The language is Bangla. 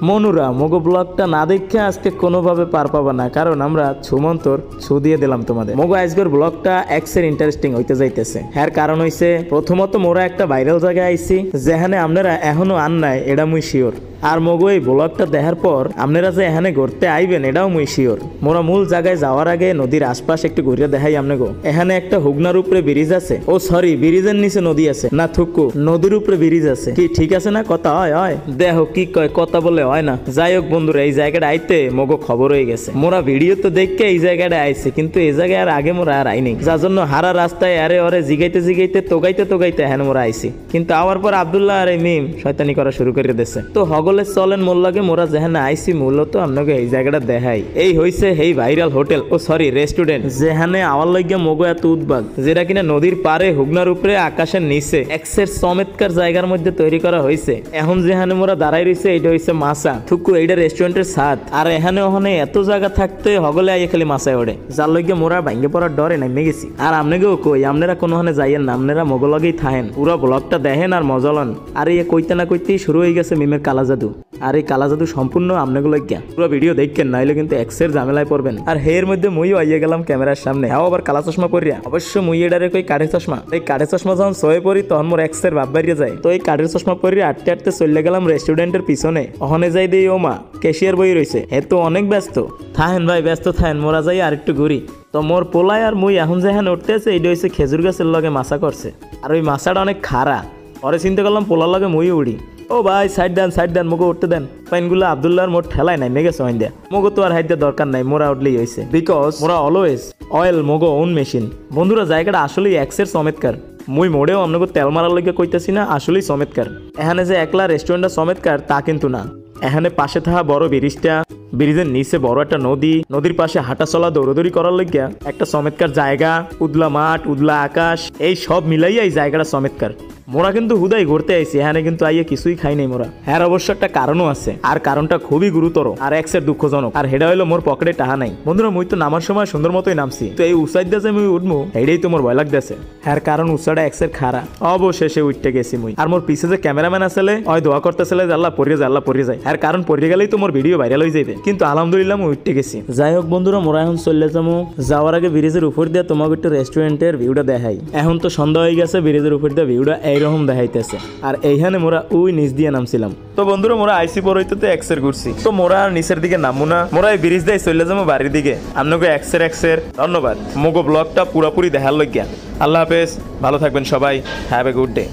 মনুরা মগো ব্লগটা না দেখে আজকে কোনোভাবে পার পাবা না, কারণ আমরা ছুমন্তর ছু দিয়ে দিলাম তোমাদের। মগো আজকের ব্লগটা এক্সের ইন্টারেস্টিং হইতে যাইতেছে। এর কারণ হইছে প্রথমত মোরা একটা ভাইরাল জায়গায় আইছি যেখানে আপনারা এখনো আন নাই, এটা মুই শিওর। আর মগো এই ব্লগটা দেখার পর আপনারা যে এখানে ঘুরতে আইবেন এটাও মুই শিওর। মোরা মূল জায়গায় যাওয়ার আগে নদীর আশপাশ একটু ঘুরে দেখাই আপনাকে। এখানে একটা হুগনার উপরে ব্রিজ আছে, ও সরি ব্রিজের নিচে নদী আছে না, থুকু নদীর উপরে ব্রিজ আছে। কি ঠিক আছে না কথা? হয় হয় দেখো কি কয়, কথা বলে হয় না। যাই হোক বন্ধুরা, এই জায়গাটা আইতে মগো খবর হয়ে গেছে। মোরা ভিডিও তো দেখে এই জায়গাটা আইছে, কিন্তু এই জায়গায় আর আগে মোরা আর আইনি, যার জন্য হারা রাস্তায় আরে ওরে জিগাইতে জিগাইতে তোগাইতে হ্যাঁ মোরা আইছি। কিন্তু আওয়ার পর আব্দুল্লাহ আর এই মিম শয়তানি করা শুরু করে দিয়েছে। তো হগলে চলেন মোল্লাকে মোরা যেখানে আইছি মূলত আপনাকে এই জায়গাটা দেখাই। এই হইছে এই ভাইরাল হোটেল, ও সরি রেস্টুরেন্ট, যেখানে আওয়ার লাগিয়া মগো এত উদ্বাগ, যেটা কিনা নদীর পারে হুগনার উপরে আকাশের নিচে এক্সের চমৎকার জায়গার মধ্যে তৈরি করা হয়েছে। এখন যেখানে মোরা দাঁড়াই রয়েছে এটা হইছে মাছা থুকু, এইটা রেস্টুরেন্টের স্বাদ। আর এখানে ওখানে এত জায়গা থাকতে হগলে আইয়ে খালি মাছায় ওড়ে, যার লইগে মোরা ভাঙ্গে পড়ার ডরে নেমে গেছি। আর আপনাকেও কই আপনারা কোনোখানে যাইয়েন না, আপনারা মগো লগেই থাকেন, পুরো ব্লগটা দেখেন আর মজা লন। আর এই কইতে না কইতেই শুরু হয়ে গেছে মিমের কালা জাদু। আর এই কালা জাদু সম্পূর্ণ আপনাকে লইগা, পুরো ভিডিও দেখেন নাইলে কিন্তু এক্সের ঝামেলায় পড়বেন। আর হের মধ্যে মুইও আইয়ে গেলাম ক্যামেরার সামনে, হ্যাঁ আবার কালা চশমা পরিয়া। অবশ্য মুই এডারে কই কাঠে চশমা। এই কাঠে চশমা যখন সয়ে পড়ি তখন মোর এক্সের ভাব বাড়িয়ে যায়। তো এই কাঠের চশমা পরিয়ে আটতে আটতে চলে গেলাম রেস্টুরেন্টের পিছনে। ওখানে যাই দিই ও মা ক্যাশিয়ার বই রয়েছে, এ তো অনেক ব্যস্ত। থাহেন ভাই ব্যস্ত থাহেন, মোরা যাই আর একটু ঘুরি। তো মোর পোলায় আর মুই এখন যেখানে উঠতে আছে এইটা হচ্ছে খেজুর গাছের লগে মাছা করছে। আর ওই মাছাটা অনেক খাড়া, পরে চিন্তা করলাম পোলার লগে মুই উড়ি। ও ভাই সাইড দেন মগো উঠতে দেন। পাইনগুলো আব্দুল্লাহর মোট ঠেলায় নাই মেগেছে ওইন দিয়া। মগো তো আর হাইতে দরকার নাই, মোরা উঠলেই হয়েছে, বিকজ মোরা অলওয়েজ অয়েল মগো ওন মেশিন। বন্ধুরা জায়গাটা আসলেই এক্সের চমৎকার। মুই মোড়েও আপনাকে তেল মারার লইগে কইতেছি না, আসলেই চমৎকার। এখানে যে একলা রেস্টুরেন্টটা চমৎকার তা কিন্তু না, এখানে পাশে থাকা বড় ব্রিজটা, ব্রিজের নিচে বড় একটা নদী, নদীর পাশে হাঁটা চলা দৌড়দৌড়ি করার লইগা একটা চমৎকার জায়গা, উদলা মাঠ উদলা আকাশ, এই সব মিলাইয়া এই জায়গাটা চমৎকার। মোরা কিন্তু হুদাই ঘুরতে আইছি, এখানে কিন্তু আইয়া কিছুই খাই নাই মোরা। হ্যাঁ অবশ্য একটা কারণও আছে, আর কারণটা খুবই গুরুতর আর এক্সের দুঃখজনক। আর হেডা হইলো মোর পকেটে টাহা নাই। বন্ধুরা মুই তো নামার সময় সুন্দর মতোই নামছি, তো এই উসাইড দিয়ে যে মুই উঠবো এইটাই তো মোর ভয় লাগতেছে। হ্যাঁ কারণ উসাটা এক্সের খারা। অবশেষে উঠতে গেছি মুই। আর মোর পিছে যে ক্যামেরাম্যান আসলে ওই দোয়া করতেছিল যে আল্লাহ পড়িয়ে যায়। হ্যাঁ কারণ পড়িয়ে গেলেই তো মোর ভিডিও ভাইরাল হয়ে যাবে, কিন্তু আলহামদুলিল্লাহ মুই উঠতে গেছি। যাই হোক বন্ধুরা, মোরা এখন চলে যাবো। যাওয়ার আগে ব্রিজের উপর দিয়ে তোমাকে একটু রেস্টুরেন্টের ভিউটা দেখাই। এখন তো সন্ধ্যা হয়ে গেছে, ব্রিজের উপর দিয়ে ভিউটা এইরকম দেখাইতেছে। আর এইখানে মোরা ওই নিচ দিয়ে নামছিলাম। তো বন্ধুরা মোরা আইসি পরইতে এক্সের ঘুরছি, তো মোরা আর নিচের দিকে নামবো না, মোরা এই ব্রিজ দিয়ে চলে যাবো বাড়ির দিকে। আপনাকে এক্সের ধন্যবাদ মগো ব্লগটা পুরোপুরি দেখার লইগা। আল্লাহ হাফেজ, ভালো থাকবেন সবাই, হ্যাভ এ গুড ডে।